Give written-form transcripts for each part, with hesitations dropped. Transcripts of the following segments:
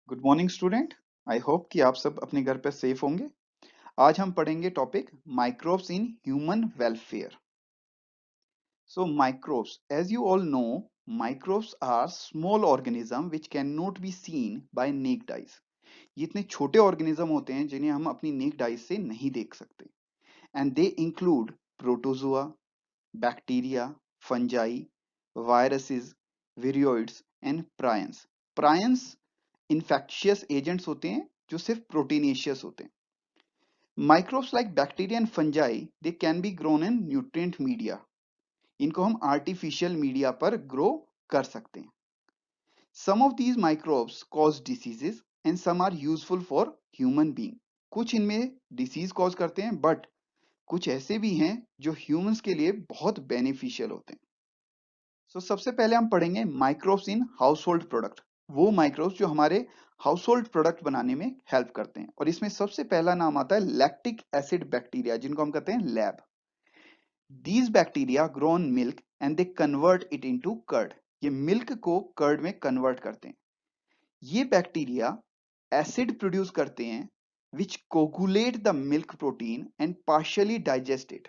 Good morning student. I hope कि आप सब अपने घर पे सेफ होंगे। आज हम पढ़ेंगे topic microbes in human welfare. So microbes, as you all know, microbes are small organism which can not be seen by naked eyes. ये इतने छोटे ऑर्गेनिज्म होते हैं जिन्हें हम अपनी नेक्ड आइज से नहीं देख सकते। And they include protozoa, bacteria, fungi, viruses, viroids and prions. Prions infectious agents होते हैं जो सिर्फ प्रोटीनेशियस होते हैं। Microbes like bacteria and fungi they can be grown in nutrient media. इनको हम आर्टिफिशियल मीडिया पर ग्रो कर सकते हैं। Some of these microbes cause diseases and some are useful for human being. कुछ इनमें डिसीज कॉज करते हैं बट कुछ ऐसे भी हैं जो ह्यूमंस के लिए बहुत बेनिफिशियल होते हैं। सबसे पहले हम पढ़ेंगे microbes in house hold product. वो माइक्रोब्स जो हमारे हाउस होल्ड प्रोडक्ट बनाने में हेल्प करते हैं, और इसमें सबसे पहला नाम आता है लैक्टिक एसिड बैक्टीरिया, जिनको हम कहते हैं LAB. These bacteria grow on milk and they convert it into curd. ये मिल्क को कर्ड में कन्वर्ट करते हैं। ये बैक्टीरिया एसिड प्रोड्यूस करते हैं which coagulate the milk protein and partially digest it,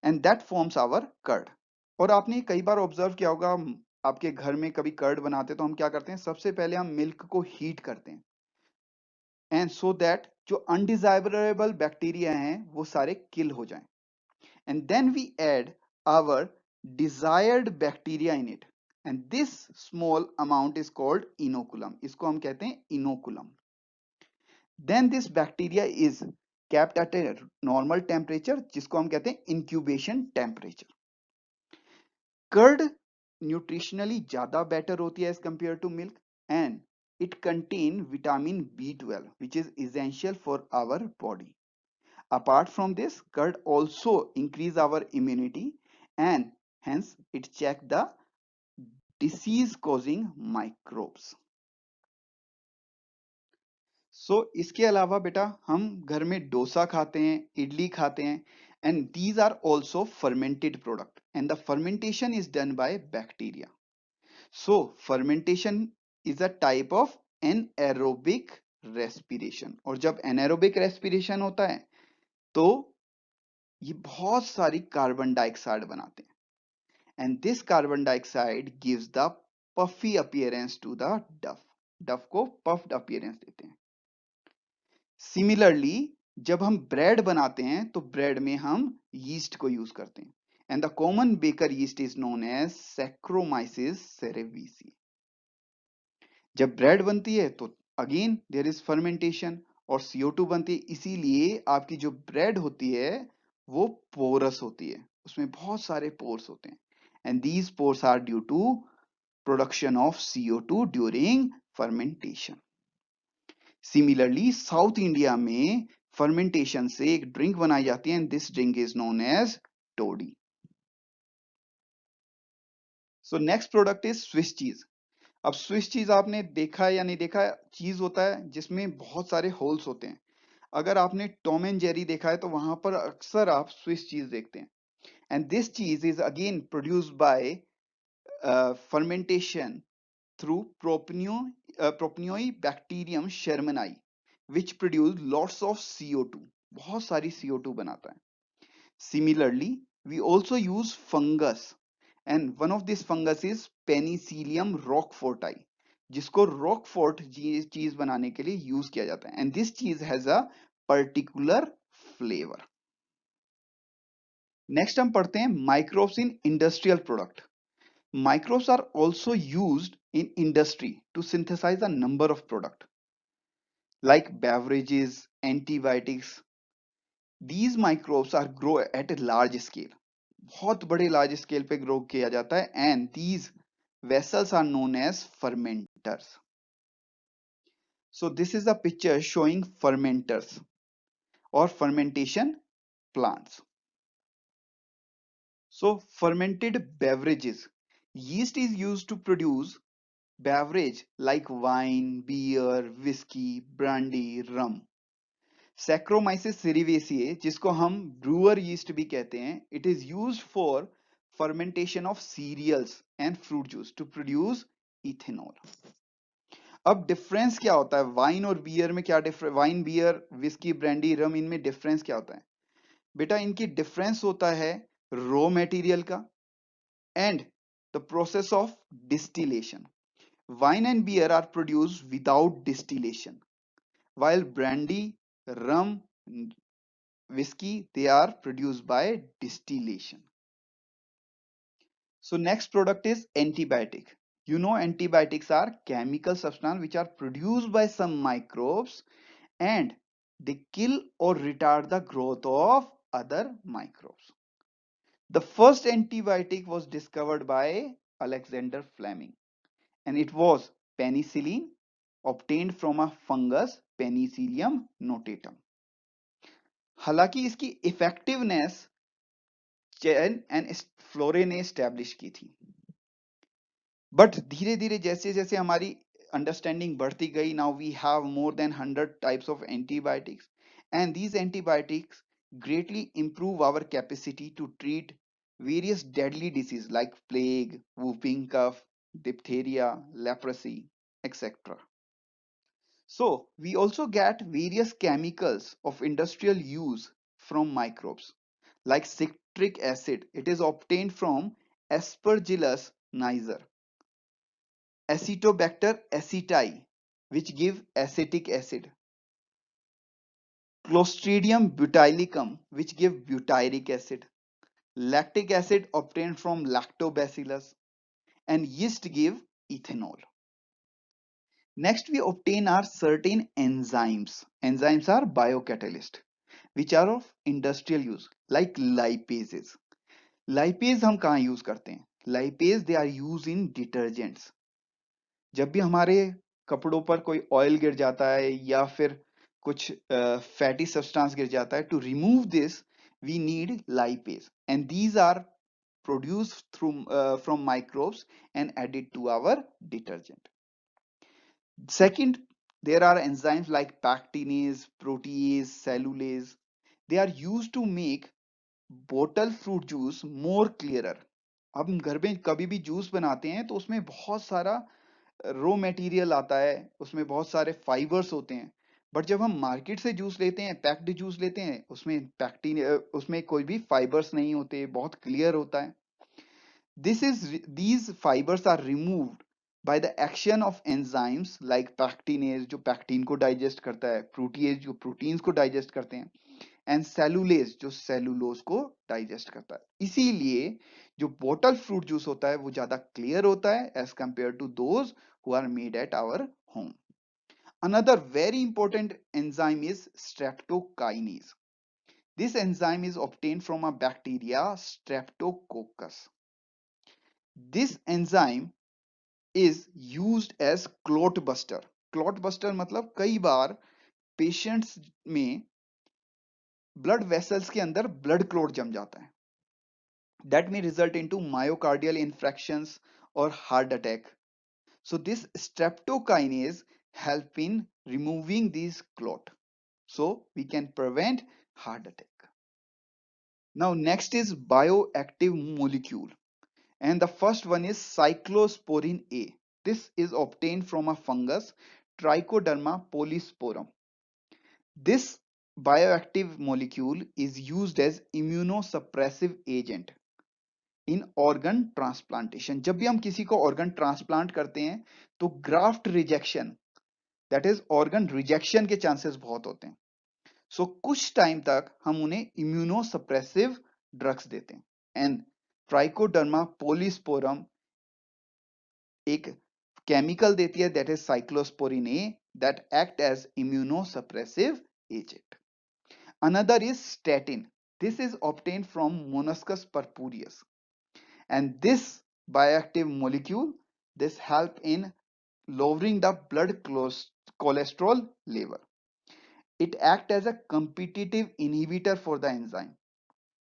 and that forms our curd. और आपने कई बार ऑब्जर्व किया होगा, आपके घर में कभी कर्ड बनाते हैं तो हम क्या करते हैं, सबसे पहले हम मिल्क को हीट करते हैं, एंड सो दैट जो अनडिजायरेबल बैक्टीरिया हैं वो सारे किल हो जाएं, and then we add our desired bacteria in it, and this small amount is called inoculum. इसको हम कहते हैं inoculum. Then this bacteria is kept at a normal temperature, जिसको हम कहते हैं इंक्यूबेशन टेम्परेचर। कर्ड न्यूट्रिशनली ज्यादा बेटर होती है as compare to milk, and it contain vitamin B12 which is essential for our body. Apart from this, curd also increase our immunity, and hence it check the disease causing microbes. इसके अलावा बेटा हम घर में डोसा खाते हैं, इडली खाते हैं, and these are also fermented product, and the fermentation is done by bacteria. So fermentation is a type of anaerobic respiration, और जब anaerobic respiration होता है तो ये बहुत सारी कार्बन डाइऑक्साइड बनाते हैं, and this carbon dioxide gives the puffy appearance to the dough. Dough को पफ्ड अपीयरेंस देते हैं। सिमिलरली जब हम ब्रेड बनाते हैं तो ब्रेड में हम यीस्ट को यूज करते हैं, and the common baker yeast is known as Saccharomyces cerevisiae. जब ब्रेड बनती है तो अगेन देयर इज फर्मेंटेशन और CO2 बनती है, इसीलिए आपकी जो ब्रेड होती है वो पोरस होती है, उसमें बहुत सारे पोर्स होते हैं, and these pores are due to production of CO2 during fermentation. Similarly South India में फर्मेंटेशन से एक ड्रिंक बनाई जाती है, and this drink is known as toddy. So next product is Swiss cheese. अब स्विस चीज आपने देखा है या नहीं देखा है, चीज होता है जिसमें बहुत सारे होल्स होते हैं। अगर आपने टॉम एंड जेरी देखा है तो वहां पर अक्सर आप स्विस चीज देखते हैं, and this cheese is again produced by fermentation through Propionibacterium shermanii which produce lots of CO2। बहुत सारी CO2 बनाता है। Similarly, we also use fungus, and one of this fungus is Penicillium roqueforti, जिसको रॉकफोर्ट चीज बनाने के लिए use किया जाता है, and this cheese has a particular flavour. Next हम पढ़ते हैं microbes in industrial product. Microbes are also used in industry to synthesise a number of product like beverages, antibiotics. These microbes are grow at a large scale. बहुत बड़े large scale पे grow किया जाता है, and these vessels are known as fermenters. So this is a picture showing fermenters और fermentation plants. So fermented beverages. Yeast is used to produce beverage like wine, beer, whiskey, brandy, rum. Saccharomyces cerevisiae, जिसको हम Breuer yeast भी कहते हैं, it is used for fermentation of cereals and fruit juice to produce ethanol. अब difference क्या होता है wine और बियर में? क्या difference, wine, beer, whisky, brandy, rum, इनमें डिफरेंस क्या होता है बेटा? इनकी डिफरेंस होता है रॉ मटेरियल का and the process of distillation. Wine and beer are produced without distillation, while brandy, rum, whiskey, they are produced by distillation. So next product is antibiotic. You know antibiotics are chemical substance which are produced by some microbes and they kill or retard the growth of other microbes. The first antibiotic was discovered by Alexander Fleming and it was penicillin obtained from a fungus Penicillium notatum. हालांकि इसकी effectiveness chain and फ्लोरे ने establish की थी, but धीरे धीरे जैसे जैसे हमारी अंडरस्टैंडिंग बढ़ती गई, now we have more than 100 types of antibiotics and these antibiotics greatly improve our capacity to treat various deadly diseases like plague, whooping cough, diphtheria, leprosy, etc. So we also get various chemicals of industrial use from microbes like citric acid. It is obtained from Aspergillus niger. Acetobacter aceti, which give acetic acid. Clostridium butylicum, which give butyric acid. Lactic acid obtained from Lactobacillus. And yeast give ethanol. Next, we obtain our certain enzymes. Enzymes are biocatalysts, which are of industrial use, like lipases. Lipase हम कहाँ use करते हैं? Lipase they are used in detergents. जब भी हमारे कपड़ों पर कोई ऑयल गिर जाता है या फिर कुछ फैटी सब्सटेंस गिर जाता है, to remove this we need lipase and these are produced through from microbes and added to our detergent. Second, there are enzymes like pectinase, protease, cellulase. They are used to make bottle fruit juice more clearer. अब हम घर में कभी भी juice बनाते हैं तो उसमें बहुत सारा रॉ मटेरियल आता है, उसमें बहुत सारे फाइबर्स होते हैं, बट जब हम मार्केट से जूस लेते हैं, पैक्ड जूस लेते हैं, उसमें पैक्टिन उसमें कोई भी फाइबर्स नहीं होते, बहुत क्लियर होता है. These fibers are removed by the action of enzymes like pectinase जो पैक्टिन को डाइजेस्ट करता है, प्रोटीएज जो प्रोटीन्स को डाइजेस्ट करते हैं, एंड सेलुलेज जो सेलुलोज को डाइजेस्ट करता है. इसीलिए जो बॉटल फ्रूट जूस होता है वो ज्यादा क्लियर होता है as compare to those who are made at our home. Another very important enzyme is streptokinase. This enzyme is obtained from a bacteria Streptococcus. This enzyme is used as clot buster. Clot buster मतलब कई बार patients में blood vessels के अंदर blood clot जम जाता है, that may result into myocardial infarctions or heart attack. So this streptokinase help in removing these clot, so we can prevent heart attack. Now next is bioactive molecule, and the first one is cyclosporin A. This is obtained from a fungus Trichoderma polysporum. This bioactive molecule is used as immunosuppressive agent in organ transplantation. जब भी हम किसी को organ transplant करते हैं तो graft rejection, that is organ rejection के chances बहुत होते हैं. सो कुछ टाइम तक हम उन्हें इम्यूनोसप्रेसिव ड्रग्स देते हैं एंड ट्राइकोडर्मा पोलिस्पोरम एक केमिकल देती है that is cyclosporin A that act as immunosuppressive agent. Another is statin. This is obtained from Monascus purpureus. And this bioactive molecule, this help in lowering the blood cholesterol level. It act as a competitive inhibitor for the enzyme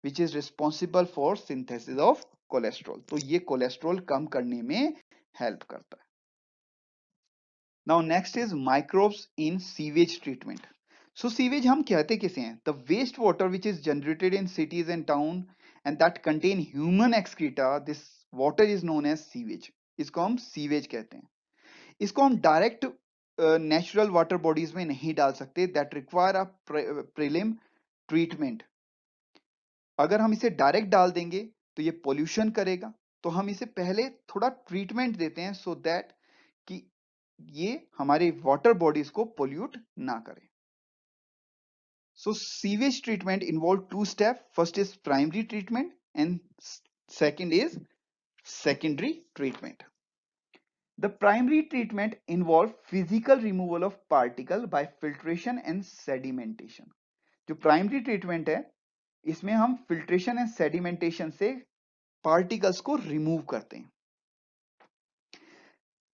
which is responsible for synthesis of cholesterol. तो ये cholesterol कम करने में help करता है. Now next is microbes in sewage treatment. So sewage हम कहते किसे हैं? The waste water which is generated in cities and town and that contain human excreta, this water is known as sewage. इसको हम sewage कहते हैं. इसको हम डायरेक्ट नेचुरल वाटर बॉडीज में नहीं डाल सकते, that require a prelim treatment. अगर हम इसे डायरेक्ट डाल देंगे तो ये पोल्यूशन करेगा, तो हम इसे पहले थोड़ा ट्रीटमेंट देते हैं सो दैट कि ये हमारे वाटर बॉडीज को पोल्यूट ना करे। So sewage treatment involve two steps. First is primary treatment and second is secondary treatment. The primary treatment involve physical removal of particle by filtration and sedimentation. जो primary treatment है इसमें हम filtration and sedimentation से particles को remove करते हैं.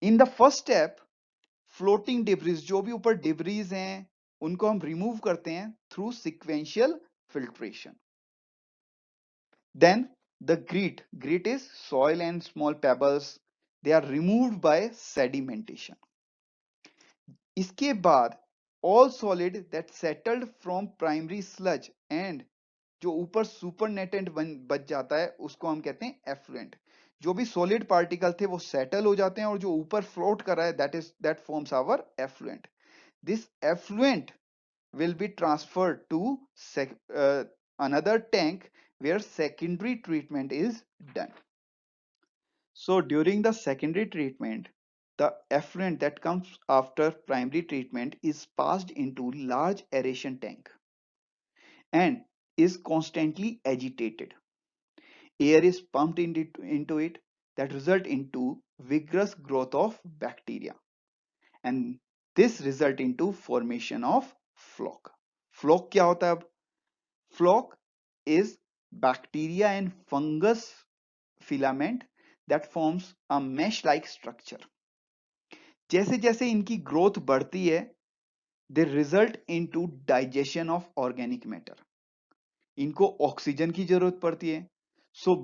In the first step, floating debris, जो भी ऊपर debris हैं उनको हम remove करते हैं through sequential filtration. Then the grit is soil and small pebbles. They are removed by sedimentation. इसके बाद all solid that settled from primary sludge and जो ऊपर supernatant बच जाता है उसको हम कहते हैं effluent. जो भी solid particle थे वो settle हो जाते हैं और जो ऊपर float कर रहा है that forms our effluent. This effluent will be transferred to another tank where secondary treatment is done. So during the secondary treatment, the effluent that comes after primary treatment is passed into large aeration tank and is constantly agitated. Air is pumped into it that result into vigorous growth of bacteria, and this result into formation of floc. Floc क्या होता है अब? Floc is bacteria and fungus filament that forms a mesh-like structure. जैसे जैसे इनकी growth बढ़ती है, they result into digestion of organic matter. इनको ऑक्सीजन की जरूरत पड़ती है, so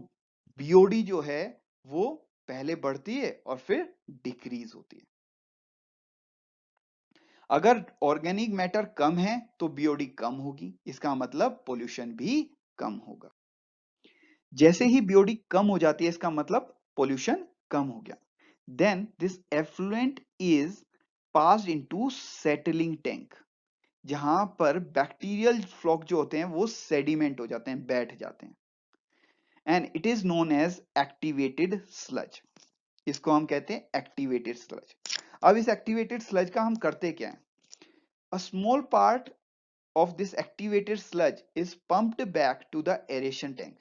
BOD जो है वो पहले बढ़ती है और फिर डिक्रीज होती है. अगर ऑर्गेनिक मैटर कम है तो BOD कम होगी, इसका मतलब पोल्यूशन भी कम होगा. जैसे ही BOD कम हो जाती है इसका मतलब पोल्यूशन कम हो गया. Then this effluent is passed into settling tank, जहां पर बैक्टीरियल फ्लॉक जो होते हैं वो सेडिमेंट हो जाते हैं, बैठ जाते हैं. And it is known as activated sludge. इसको हम कहते हैं एक्टिवेटेड स्लज. अब इस एक्टिवेटेड स्लज का हम करते क्या है? A small part of this activated sludge is pumped back to the aeration tank.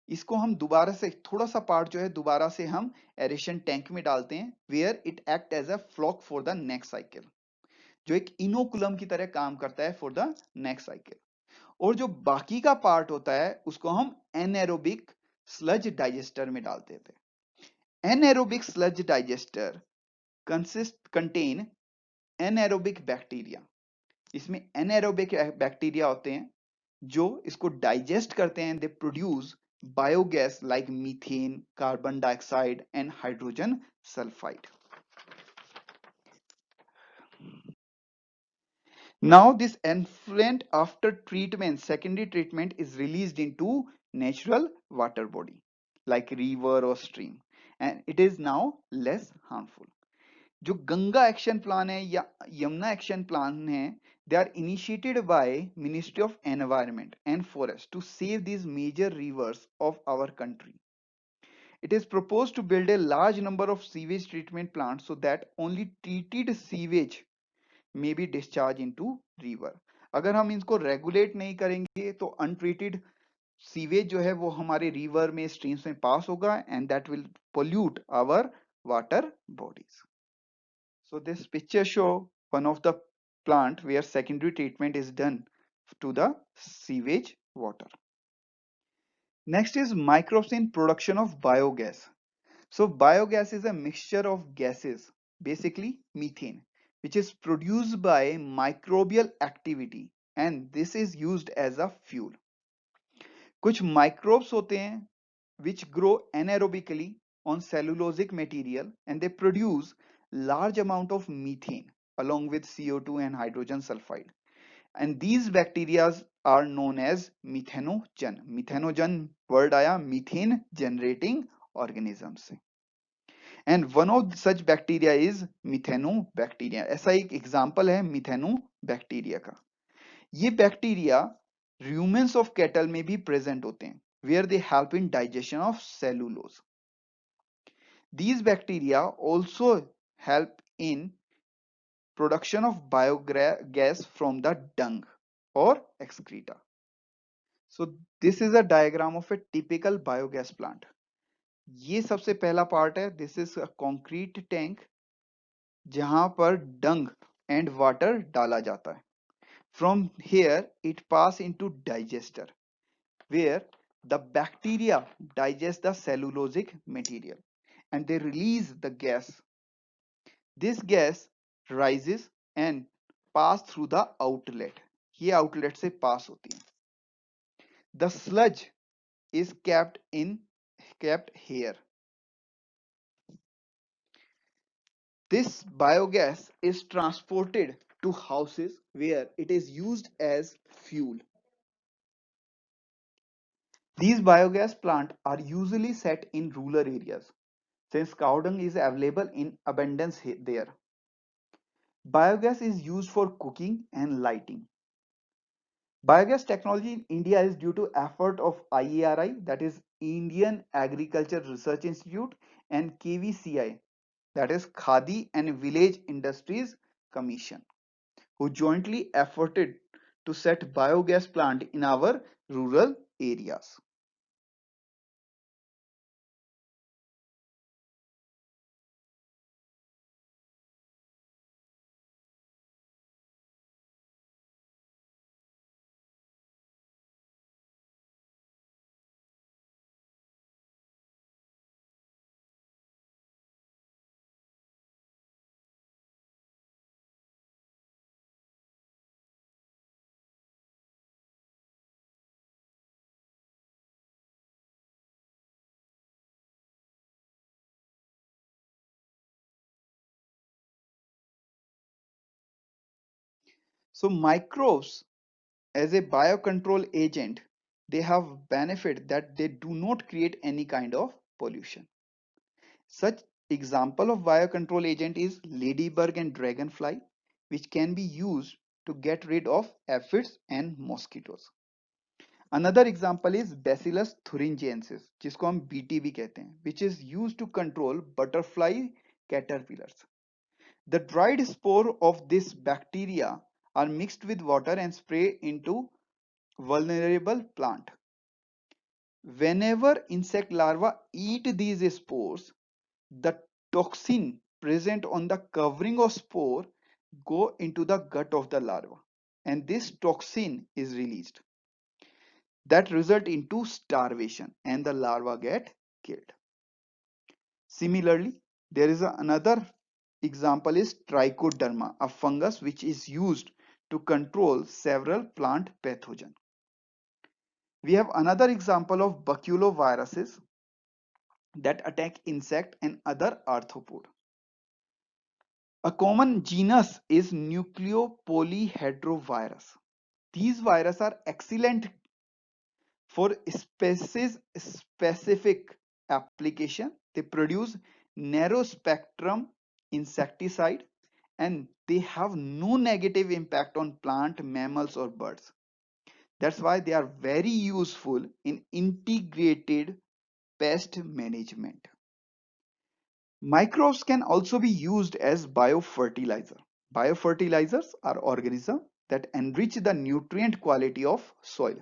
इसको हम दोबारा से थोड़ा सा पार्ट जो है दोबारा से हम एरेशन टैंक में डालते हैं, where it act as a floc for the next cycle, जो एक इनोकुलम की तरह काम करता है फॉर द नेक्स्ट साइकिल. और जो बाकी का पार्ट होता है उसको हम एनएरोबिक स्लज डाइजेस्टर में डालते थे. Anaerobic sludge digester contain anaerobic bacteria. इसमें एनएरोबिक बैक्टीरिया होते हैं जो इसको डाइजेस्ट करते हैं. They produce biogas like methane, carbon dioxide and hydrogen sulphide. Now this effluent after treatment, secondary treatment, is released into natural water body like river or stream, and it is now less harmful. जो Ganga action plan है या Yamuna action plan है, they are initiated by Ministry of Environment and Forest to save these major rivers of our country. It is proposed to build a large number of sewage treatment plants so that only treated sewage may be discharged into river. अगर हम इसको regulate नहीं करेंगे तो untreated sewage जो है वो हमारे रिवर में, स्ट्रीम्स में पास होगा and that will pollute our water bodies. So this picture show one of the plant where secondary treatment is done to the sewage water. Next is microbes in production of biogas. So biogas is a mixture of gases, basically methane, which is produced by microbial activity, and this is used as a fuel. कुछ microbes होते हैं which grow anaerobically on cellulosic material and they produce large amount of methane along with CO2 and hydrogen sulfide. And these bacteria are known as methanogen. Methanogen word आया methane generating organisms से. And one of such bacteria is methanobacteria. ऐसा एक example है मिथेनोबैक्टीरिया का। ये bacteria रूमेंस of cattle में भी present होते हैं, where they help in digestion of cellulose. These bacteria also help in production of biogas from the dung or excreta. So this is a diagram of a typical biogas plant. ये सबसे पहला part है, this is a concrete tank जहां पर डंग and water डाला जाता है. From here it pass into digester where the bacteria digest the cellulosic material and they release the gas. This gas rises and pass through the outlet. ये outlet से pass होती है. The sludge is kept here. This biogas is transported to houses where it is used as fuel. These biogas plants are usually set in rural areas since cow dung is available in abundance there. Biogas is used for cooking and lighting. Biogas technology in India is due to effort of IARI, that is Indian Agriculture Research Institute, and KVCI, that is Khadi and Village Industries Commission, who jointly efforted to set biogas plant in our rural areas. So microbes as a biocontrol agent, they have benefit that they do not create any kind of pollution. Such example of biocontrol agent is ladybug and dragonfly, which can be used to get rid of aphids and mosquitoes. Another example is Bacillus thuringiensis, जिसको हम BT भी कहते हैं, which is used to control butterfly caterpillars. The dried spore of this bacteria are mixed with water and sprayed into vulnerable plant. Whenever insect larvae eat these spores, the toxin present on the covering of spore go into the gut of the larva and this toxin is released. That result into starvation and the larva get killed. Similarly, there is another example is trichoderma, a fungus which is used to control several plant pathogens. We have another example of baculoviruses that attack insect and other arthropod. A common genus is Nucleopolyhedrovirus. These viruses are excellent for species specific application. They produce narrow spectrum insecticide and they have no negative impact on plant, mammals or birds. That's why they are very useful in integrated pest management. Microbes can also be used as biofertilizer. Biofertilizers are organisms that enrich the nutrient quality of soil,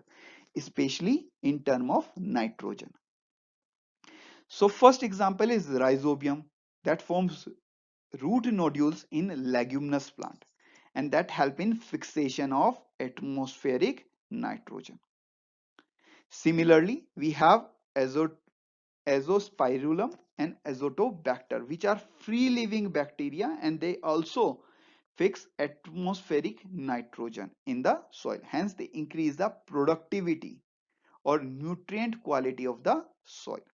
especially in terms of nitrogen. So first example is rhizobium that forms root nodules in leguminous plant and that help in fixation of atmospheric nitrogen. Similarly, we have azospirillum and azotobacter, which are free living bacteria and they also fix atmospheric nitrogen in the soil. Hence, they increase the productivity or nutrient quality of the soil.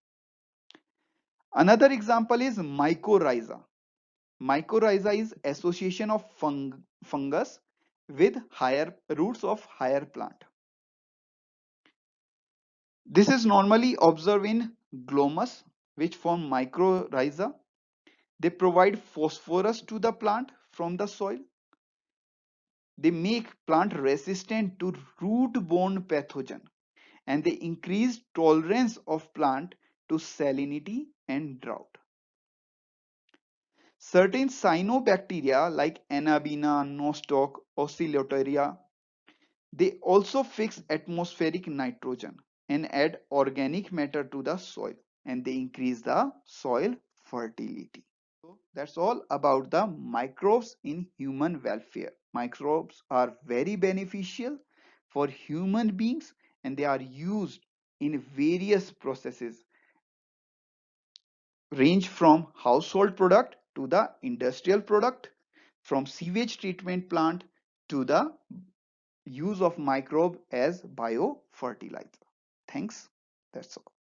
Another example is mycorrhiza. Mycorrhiza is association of fungus with higher roots of higher plant. This is normally observed in glomus, which form mycorrhiza. They provide phosphorus to the plant from the soil. They make plant resistant to root-borne pathogen, and they increase tolerance of plant to salinity and drought. Certain cyanobacteria like Anabaena, Nostoc, Oscillatoria, they also fix atmospheric nitrogen and add organic matter to the soil, and they increase the soil fertility. So that's all about the microbes in human welfare. Microbes are very beneficial for human beings, and they are used in various processes, range from household product to the industrial product, from sewage treatment plant to the use of microbe as biofertilizer. Thanks. That's all.